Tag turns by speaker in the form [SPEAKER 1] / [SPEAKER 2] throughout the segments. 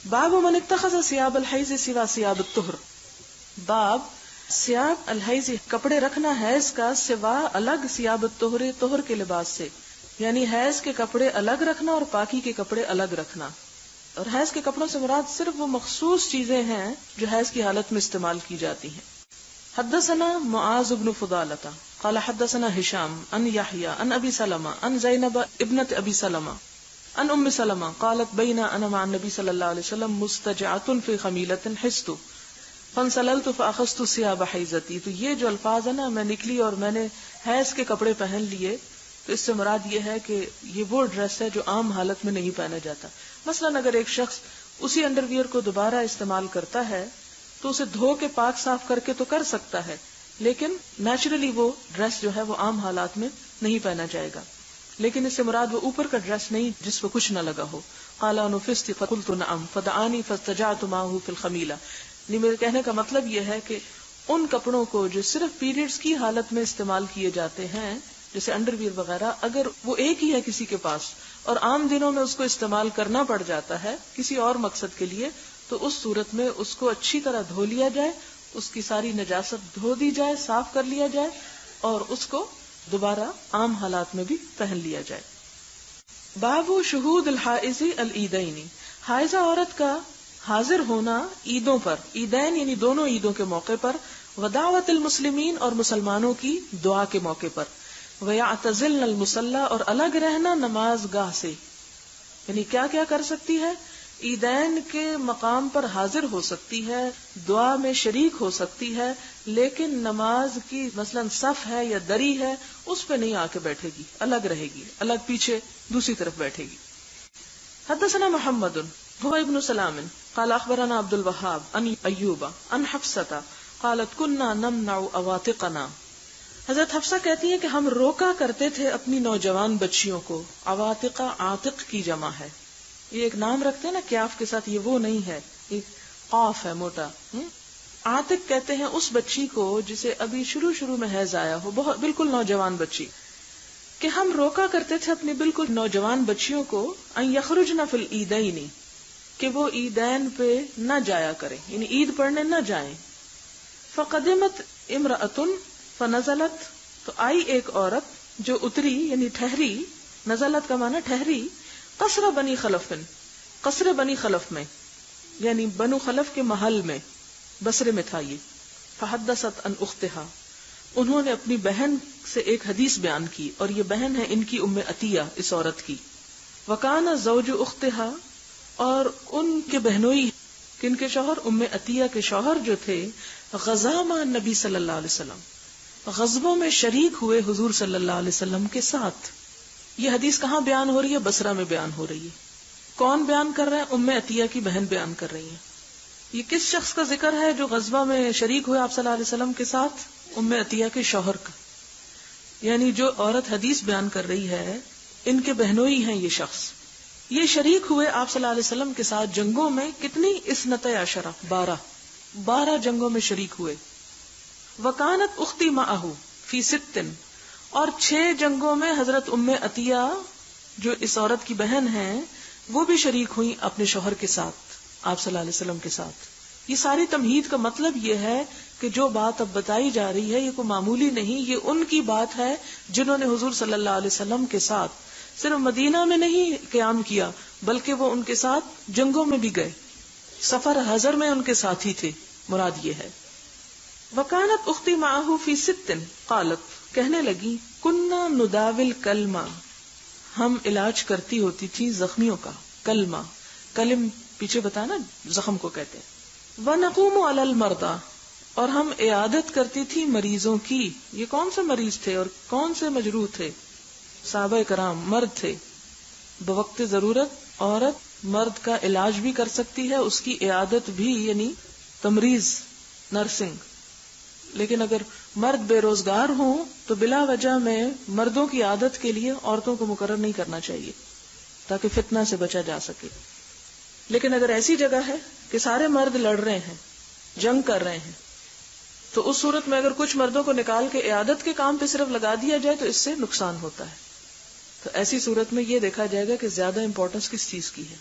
[SPEAKER 1] باب من اتخذ ثياب الحیض سوا ثياب الطہر. باب ثياب الحیض کپڑے رکھنا حیض کا سوا الگ ثياب الطہر طہر کے لباس سے، یعنی حیض کے کپڑے الگ رکھنا اور پاکی کے کپڑے الگ رکھنا. اور حیض کے کپڑوں سے مراد صرف وہ مخصوص چیزیں ہیں جو حیض کی حالت میں استعمال کی جاتی ہیں. حدثنا معاذ بن فضالة قال حدثنا هشام عن يحيى عن ابي سلمة عن زينب ابنة ابي سلمة عن ام سلمة قالت بين انا مع النبي صلى الله عليه وسلم مستجعة في خميلة حست فانسللت فاخذت ثياب حيضتي. تو یہ جو الفاظ ہے نا، میں نکلی اور میں نے حیض کے کپڑے پہن لیے، تو اس سے مراد یہ ہے کہ یہ وہ ڈریس ہے جو عام حالت میں نہیں پہنا جاتا. مثلا اگر ایک شخص اسی انڈر ویئر کو دوبارہ استعمال کرتا ہے تو اسے دھو کے پاک صاف کر کے تو کر سکتا ہے، لیکن نیچرلی وہ ڈریس جو ہے وہ عام حالات میں نہیں پہنا جائے گا. لیکن اس سے مراد وہ اوپر کا ڈریس نہیں جس پہ کچھ نہ لگا ہو. قال نفست فقلت نعم فدعاني فاستجعت معه في الخميلة. میرے کہنے کا مطلب یہ ہے کہ ان کپڑوں کو جو صرف پیریڈز کی حالت میں استعمال کیے جاتے ہیں جیسے انڈر ویئر وغیرہ، اگر وہ ایک ہی ہے کسی کے پاس اور عام دنوں میں اس کو استعمال کرنا پڑ جاتا ہے کسی اور مقصد کے لیے، تو اس صورت میں اس کو اچھی طرح دھو لیا جائے، اس کی ساری نجاست دھو دی جائے، صاف کر لیا جائے اور اس کو دوبارہ عام حالات میں بھی پہن لیا جائے. باب شہود الحائض العیدین. حائضہ عورت کا حاضر ہونا عیدوں پر، عیدین یعنی دونوں عیدوں کے موقع پر، ودعوت المسلمین اور مسلمانوں کی دعا کے موقع پر، وَيَعْتَزِلْنَ الْمُصَلَّى اور الگ رہنا نماز گاہ سے. یعنی کیا کیا کر سکتی ہے؟ عیدین کے مقام پر حاضر ہو سکتی ہے، دعا میں شریک ہو سکتی ہے، لیکن نماز کی مثلا صف ہے یا دری ہے اس پہ نہیں آ کے بیٹھے گی، الگ رہے گی، الگ پیچھے دوسری طرف بیٹھے گی. حدثنا محمد هو ابن سلام قال اخبرنا عبد الوهاب عن ایوب عن حفصة قالت كنا نمنع عواتقنا. حضرت حفصہ کہتی ہیں کہ ہم روکا کرتے تھے اپنی نوجوان بچیوں کو. عواتقہ عاتق کی جمع ہے. یہ ایک نام رکھتے ہیں نا کیاف کے ساتھ، یہ وہ نہیں ہے، ایک قاف ہے موٹا. عاتق کہتے ہیں اس بچی کو جسے ابھی شروع میں حیض آیا ہو، بہت بالکل نوجوان بچی. کہ ہم روکا کرتے تھے اپنی بالکل نوجوان بچیوں کو ان یخرجن فی العیدین، کہ وہ عیدین پہ نہ جایا کریں، یعنی عید پڑھنے نہ جائیں. فقدمت امرأۃ فنزلت، تو آئی ایک عورت جو اتری یعنی ٹھہری، نزلت کا معنی ٹھہری، قصر بنی خلف، قصر بنی خلف میں یعنی بنو خلف کے محل میں، بصرے میں تھا یہ. فحدثت عن اختہا، انہوں نے اپنی بہن سے ایک حدیث بیان کی، اور یہ بہن ہے ان کی ام عطیہ، اس عورت کی. وکان زوج اختہا، اور ان کے بہنوئی کن کے شوہر، ام عطیہ کے شوہر جو تھے، غزا مع نبی صلی اللہ علیہ وسلم، غزبوں میں شریک ہوئے حضور صلی اللہ علیہ وسلم کے ساتھ. یہ حدیث کہاں بیان ہو رہی ہے؟ بصرہ میں بیان ہو رہی ہے. کون بیان کر رہے ہیں؟ ام عطیہ کی بہن بیان کر رہی ہیں. یہ کس شخص کا ذکر ہے جو غزوہ میں شریک ہوئے آپ صلی اللہ علیہ وسلم کے ساتھ؟ ام عطیہ کے شوہر کا. یعنی جو عورت حدیث بیان کر رہی ہے ان کے بہنوئی ہیں یہ شخص. یہ شریک ہوئے آپ صلی اللہ علیہ وسلم کے ساتھ جنگوں میں. کتنی؟ اثنتي عشرہ، 12 جنگوں میں شریک ہوئے. وکانت اختی معہ فی 6، اور 6 جنگوں میں حضرت ام عطیہ جو اس عورت کی بہن ہیں وہ بھی شریک ہوئی اپنے شوہر کے ساتھ، آپ صلی اللہ علیہ وسلم کے ساتھ. یہ ساری تمہید کا مطلب یہ ہے کہ جو بات اب بتائی جا رہی ہے یہ کوئی معمولی نہیں، یہ ان کی بات ہے جنہوں نے حضور صلی اللہ علیہ وسلم کے ساتھ صرف مدینہ میں نہیں قیام کیا بلکہ وہ ان کے ساتھ جنگوں میں بھی گئے، سفر حضر میں ان کے ساتھ ہی تھے. مراد یہ ہے. وکانت اختی معہ فی 6 قالت، کہنے لگی، کننا نداول کلمہ، ہم علاج کرتی ہوتی تھی زخمیوں کا. کلمہ، کلم پیچھے بتانا زخم کو کہتے ہیں. وَنَقُومُ عَلَى الْمَرْضَى، اور ہم عیادت کرتی تھی مریضوں کی. یہ کون سے مریض تھے اور کون سے مجروح تھے؟ صحابہ کرام، مرد تھے. بوقت ضرورت عورت مرد کا علاج بھی کر سکتی ہے، اس کی عیادت بھی، یعنی تمریض، نرسنگ. لیکن اگر مرد بے روزگار ہوں تو بلا وجہ میں مردوں کی عادت کے لیے عورتوں کو مقرر نہیں کرنا چاہیے تاکہ فتنہ سے بچا جا سکے. لیکن اگر ایسی جگہ ہے کہ سارے مرد لڑ رہے ہیں، جنگ کر رہے ہیں، تو اس صورت میں اگر کچھ مردوں کو نکال کے عیادت کے کام پہ صرف لگا دیا جائے تو اس سے نقصان ہوتا ہے. تو ایسی صورت میں یہ دیکھا جائے گا کہ زیادہ امپورٹنس کس چیز کی ہے.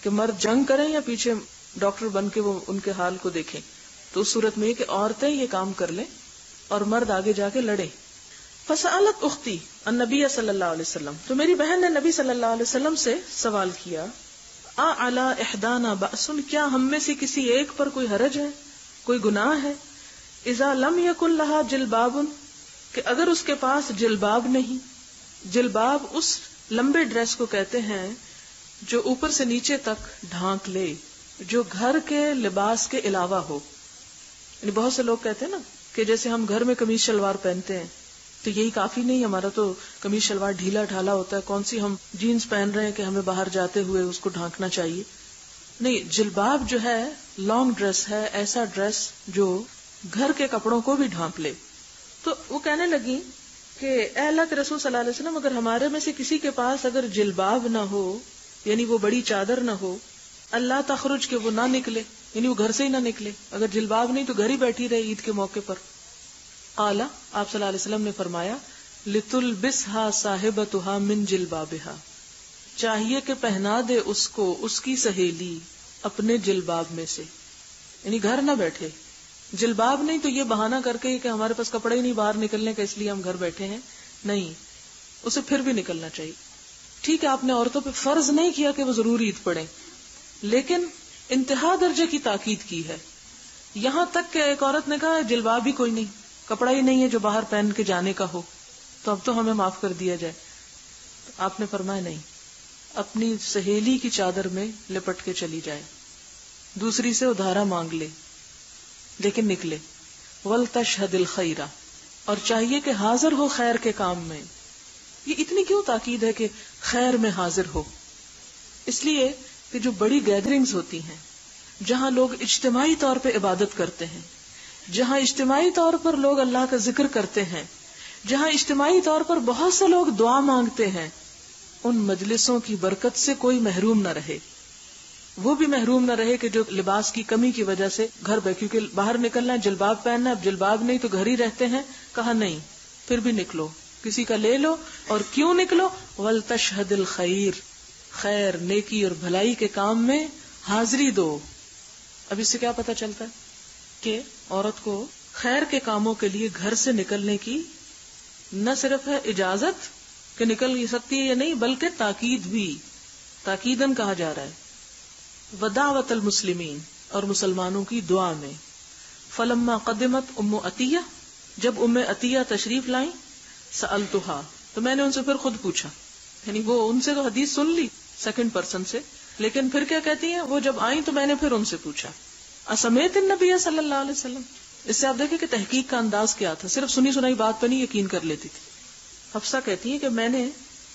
[SPEAKER 1] کہ مرد جنگ کریں یا پیچھے ڈاکٹر بن کے وہ ان کے حال کو دیکھیں. تو اس صورت میں یہ کہ عورتیں یہ کام کر لیں اور مرد آگے جا کے لڑیں. فسألت اختی النبی صلی اللہ علیہ وسلم، تو میری بہن نے نبی صلی اللہ علیہ وسلم سے سوال کیا، علی احدانا بأس، کیا ہم میں سے کسی ایک پر کوئی حرج ہے، کوئی گناہ ہے، اذا لم یکن لہا جلباب، کہ اگر اس کے پاس جلباب نہیں. جلباب اس لمبے ڈریس کو کہتے ہیں جو اوپر سے نیچے تک ڈھانک لے، جو گھر کے لباس کے علاوہ ہو. یعنی بہت سے لوگ کہتے ہیں نا کہ جیسے ہم گھر میں قمیض شلوار پہنتے ہیں تو یہی کافی نہیں، ہمارا تو قمیض شلوار ڈھیلا ڈھالا ہوتا ہے، کون سی ہم جینز پہن رہے ہیں کہ ہمیں باہر جاتے ہوئے اس کو ڈھانکنا چاہیے. نہیں، جلباب جو ہے لانگ ڈریس ہے، ایسا ڈریس جو گھر کے کپڑوں کو بھی ڈھانپ لے. تو وہ کہنے لگی کہ اے اللہ کے رسول صلی اللہ علیہ وسلم، اگر ہمارے میں سے کسی کے پاس اگر جلباب نہ ہو، یعنی وہ بڑی چادر نہ ہو، اللہ تخرج، کہ وہ نہ نکلے، یعنی وہ گھر سے ہی نہ نکلے، اگر جلباب نہیں تو گھر ہی بیٹھی رہے عید کے موقع پر. قال، آپ صلی اللہ علیہ وسلم نے فرمایا، لتلبسها صاحبتها من جلبابها، چاہیے کہ پہنا دے اس کو اس کی سہیلی اپنے جلباب میں سے. یعنی گھر نہ بیٹھے، جلباب نہیں تو یہ بہانہ کر کے کہ ہمارے پاس کپڑے ہی نہیں باہر نکلنے کا اس لیے ہم گھر بیٹھے ہیں، نہیں، اسے پھر بھی نکلنا چاہیے. ٹھیک ہے، آپ نے عورتوں پہ فرض نہیں کیا کہ وہ ضرور عید پڑھیں، لیکن انتہا درجے کی تاکید کی ہے. یہاں تک کہ ایک عورت نے کہا جلباب ہی کوئی نہیں، کپڑا ہی نہیں ہے جو باہر پہن کے جانے کا ہو، تو اب تو ہمیں معاف کر دیا جائے. تو آپ نے فرمایا نہیں، اپنی سہیلی کی چادر میں لپٹ کے چلی جائے، دوسری سے ادھارا مانگ لے لیکن نکلے. وَلْتَشْهَدِ الْخَيْرَ، اور چاہیے کہ حاضر ہو خیر کے کام میں. یہ اتنی کیوں تاکید ہے کہ خیر میں حاضر ہو؟ اس لیے کہ جو بڑی گیدرنگز ہوتی ہیں، جہاں لوگ اجتماعی طور پہ عبادت کرتے ہیں، جہاں اجتماعی طور پر لوگ اللہ کا ذکر کرتے ہیں، جہاں اجتماعی طور پر بہت سے لوگ دعا مانگتے ہیں، ان مجلسوں کی برکت سے کوئی محروم نہ رہے. وہ بھی محروم نہ رہے کہ جو لباس کی کمی کی وجہ سے گھر پہ، کیونکہ باہر نکلنا ہے جلباب پہننا ہے، اب جلباب نہیں تو گھر ہی رہتے ہیں. کہا نہیں، پھر بھی نکلو، کسی کا لے لو. اور کیوں نکلو؟ وَلْتَشْهَدِ الْخَيْرِ، خیر، نیکی اور بھلائی کے کام میں حاضری دو. اب اس سے کیا پتہ چلتا ہے کہ عورت کو خیر کے کاموں کے لیے گھر سے نکلنے کی نہ صرف ہے اجازت کہ نکل سکتی ہے یا نہیں، بلکہ تاکید بھی، تاکیدن کہا جا رہا ہے. ودعوت المسلمین، اور مسلمانوں کی دعا میں. فلما قدمت ام عطیہ، جب ام عطیہ تشریف لائیں، سألتها، تو میں نے ان سے پھر خود پوچھا. یعنی وہ ان سے تو حدیث سن لی سیکنڈ پرسن سے، لیکن پھر کیا کہتی ہیں، وہ جب آئیں تو میں نے پھر ان سے پوچھا، اسمیت النبی صلی اللہ علیہ وسلم. اس سے آپ دیکھیں کہ تحقیق کا انداز کیا تھا، صرف سنی سنائی بات پہ نہیں یقین کر لیتی تھی. حفصہ کہتی ہیں کہ میں نے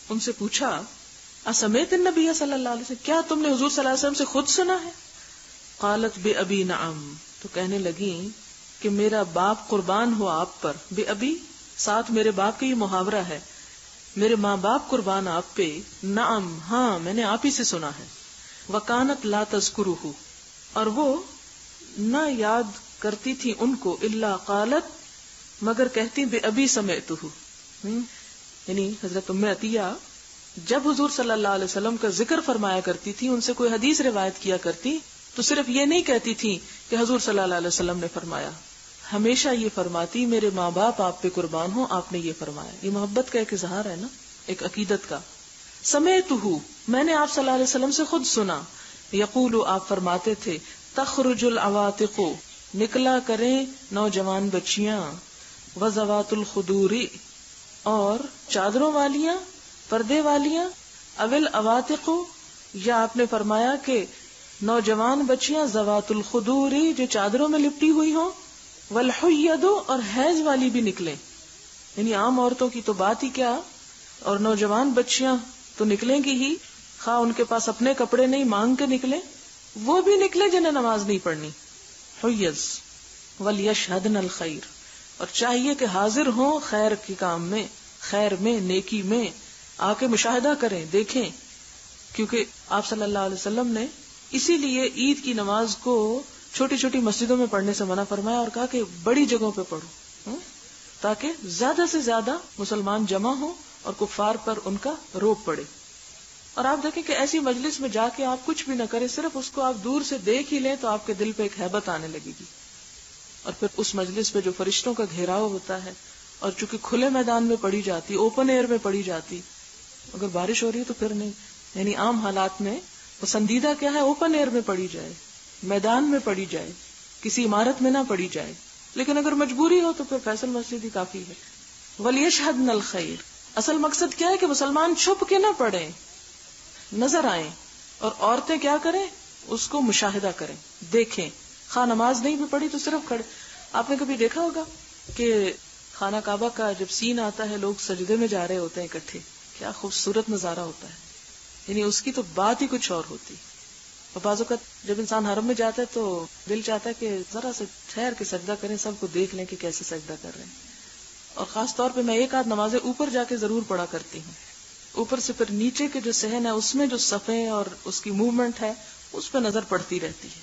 [SPEAKER 1] ان سے پوچھا، اسمیت النبی صلی اللہ علیہ وسلم، کیا تم نے حضور صلی اللہ علیہ وسلم سے خود سنا ہے؟ قالت بے ابی نعم، تو کہنے لگی کہ میرا باپ قربان ہو آپ پر. بے ابی، ساتھ میرے باپ کا یہ محاورہ ہے، میرے ماں باپ قربان آپ پہ. نعم، ہاں، میں نے آپ ہی سے سنا ہے. وکانت لا تذکرہ، اور وہ نہ یاد کرتی تھی ان کو، الا قالت، مگر کہتی بے ابی سمعتہ. یعنی حضرت ام عطیہ جب حضور صلی اللہ علیہ وسلم کا ذکر فرمایا کرتی تھی، ان سے کوئی حدیث روایت کیا کرتی، تو صرف یہ نہیں کہتی تھی کہ حضور صلی اللہ علیہ وسلم نے فرمایا، ہمیشہ یہ فرماتی میرے ماں باپ آپ پہ قربان ہوں، آپ نے یہ فرمایا. یہ محبت کا ایک اظہار ہے نا، ایک عقیدت کا. سمعتہ، میں نے آپ صلی اللہ علیہ وسلم سے خود سنا. یقول، آپ فرماتے تھے، تخرج العواتق، نکلا کریں نوجوان بچیاں، وذوات الخدور، اور چادروں والیاں، پردے والیاں، اول عواتق، یا آپ نے فرمایا کہ نوجوان بچیاں ذوات الخدور، جو چادروں میں لپٹی ہوئی ہوں، والحید، اور حیض والی بھی نکلیں. یعنی عام عورتوں کی تو بات ہی کیا، اور نوجوان بچیاں تو نکلیں گی ہی، خواہ ان کے پاس اپنے کپڑے نہیں مانگ کے نکلیں، وہ بھی نکلے جنہیں نماز نہیں پڑھنی. حیض. ولیشہدن الخیر، اور چاہیے کہ حاضر ہوں خیر کے کام میں، خیر میں، نیکی میں، آ کے مشاہدہ کریں، دیکھیں. کیونکہ آپ صلی اللہ علیہ وسلم نے اسی لیے عید کی نماز کو چھوٹی چھوٹی مسجدوں میں پڑھنے سے منع فرمایا اور کہا کہ بڑی جگہوں پہ پڑھو، تاکہ زیادہ سے زیادہ مسلمان جمع ہوں اور کفار پر ان کا روب پڑے. اور آپ دیکھیں کہ ایسی مجلس میں جا کے آپ کچھ بھی نہ کریں، صرف اس کو آپ دور سے دیکھ ہی لیں تو آپ کے دل پہ ایک ہیبت آنے لگے گی. اور پھر اس مجلس پہ جو فرشتوں کا گھیراؤ ہوتا ہے، اور چونکہ کھلے میدان میں پڑھی جاتی، اوپن ایئر میں پڑھی جاتی، اگر بارش ہو رہی ہے تو پھر نہیں، یعنی عام حالات میں پسندیدہ کیا ہے، اوپن ایئر میں پڑھی جائے، میدان میں پڑھی جائے، کسی عمارت میں نہ پڑھی جائے. لیکن اگر مجبوری ہو تو پھر فیصل مسجد ہی کافی ہے. وَلْيَشْهَدْنَ الْخَيْرَ، اصل مقصد کیا ہے کہ مسلمان چھپ کے نہ پڑھیں، نظر آئیں، اور عورتیں کیا کریں، اس کو مشاہدہ کریں، دیکھیں. خواہ نماز نہیں بھی پڑھی تو صرف کھڑے. آپ نے کبھی دیکھا ہوگا کہ خانہ کعبہ کا جب سین آتا ہے، لوگ سجدے میں جا رہے ہوتے ہیں اکٹھے، کیا خوبصورت نظارہ ہوتا ہے، یعنی اس کی تو بات ہی کچھ اور ہوتی. اور بعض اوقات جب انسان حرم میں جاتا ہے تو دل چاہتا ہے کہ ذرا سے ٹھہر کے سجدہ کریں، سب کو دیکھ لیں کہ کیسے سجدہ کر رہے ہیں. اور خاص طور پہ میں ایک آدھ نمازیں اوپر جا کے ضرور پڑھا کرتی ہوں. اوپر سے پھر نیچے کے جو صحن ہے اس میں جو صفیں اور اس کی موومنٹ ہے اس پہ نظر پڑتی رہتی ہے.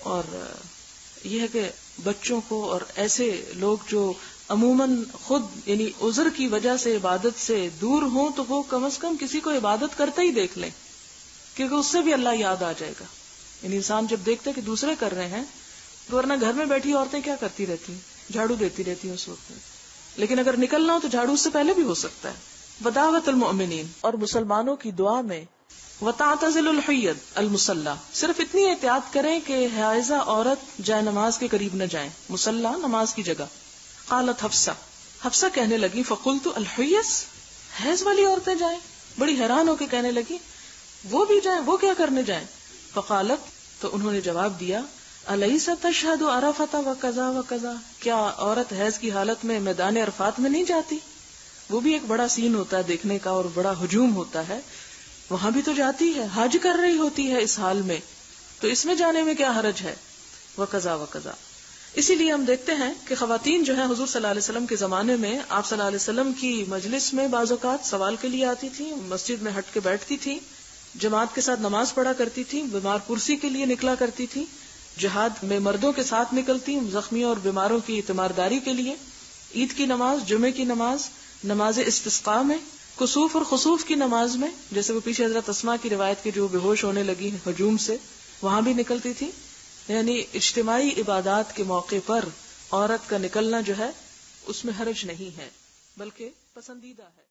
[SPEAKER 1] اور یہ ہے کہ بچوں کو اور ایسے لوگ جو عموماً خود یعنی عذر کی وجہ سے عبادت سے دور ہوں تو وہ کم از کم کسی کو عبادت کرتے ہی دیکھ لیں، کیونکہ اس سے بھی اللہ یاد آ جائے گا. یعنی انسان جب دیکھتا ہے کہ دوسرے کر رہے ہیں، ورنہ گھر میں بیٹھی عورتیں کیا کرتی رہتی ہیں، جھاڑو دیتی رہتی ہیں اس وقت میں. لیکن اگر نکلنا ہو تو جھاڑو اس سے پہلے بھی ہو سکتا ہے. بداوت المؤمنین، اور مسلمانوں کی دعا میں وتعتزل الحید المصلی، صرف اتنی احتیاط کریں کہ حائضہ عورت جائے نماز کے قریب نہ جائیں، مصلی نماز کی جگہ. قالت حفصہ، حفصہ کہنے لگی فقلت الحیض، حیض والی عورتیں جائیں؟ بڑی حیران ہو کے کہنے لگی وہ بھی جائیں، وہ کیا کرنے جائیں؟ فقالت، تو انہوں نے جواب دیا الیس تشہد عرفۃ وکذا وکذا، کیا عورت حیض کی حالت میں میدان عرفات میں نہیں جاتی؟ وہ بھی ایک بڑا سین ہوتا ہے دیکھنے کا اور بڑا ہجوم ہوتا ہے، وہاں بھی تو جاتی ہے، حج کر رہی ہوتی ہے اس حال میں، تو اس میں جانے میں کیا حرج ہے؟ وکذا وکذا. اسی لیے ہم دیکھتے ہیں کہ خواتین جو ہیں حضور صلی اللہ علیہ وسلم کے زمانے میں آپ صلی اللہ علیہ وسلم کی مجلس میں بعض اوقات سوال کے لیے آتی تھیں، مسجد میں ہٹ کے بیٹھتی تھیں، جماعت کے ساتھ نماز پڑھا کرتی تھیں، بیمار پرسی کے لیے نکلا کرتی تھیں، جہاد میں مردوں کے ساتھ نکلتی، زخمیوں اور بیماروں کی تیمارداری کے لیے، عید کی نماز، جمعے کی نماز، نماز استسقاء میں، کسوف اور خسوف کی نماز میں، جیسے وہ پیچھے حضرت اسماء کی روایت کے جو بے ہوش ہونے لگی ہجوم سے، وہاں بھی نکلتی تھی. یعنی اجتماعی عبادات کے موقع پر عورت کا نکلنا جو ہے اس میں حرج نہیں ہے بلکہ پسندیدہ ہے.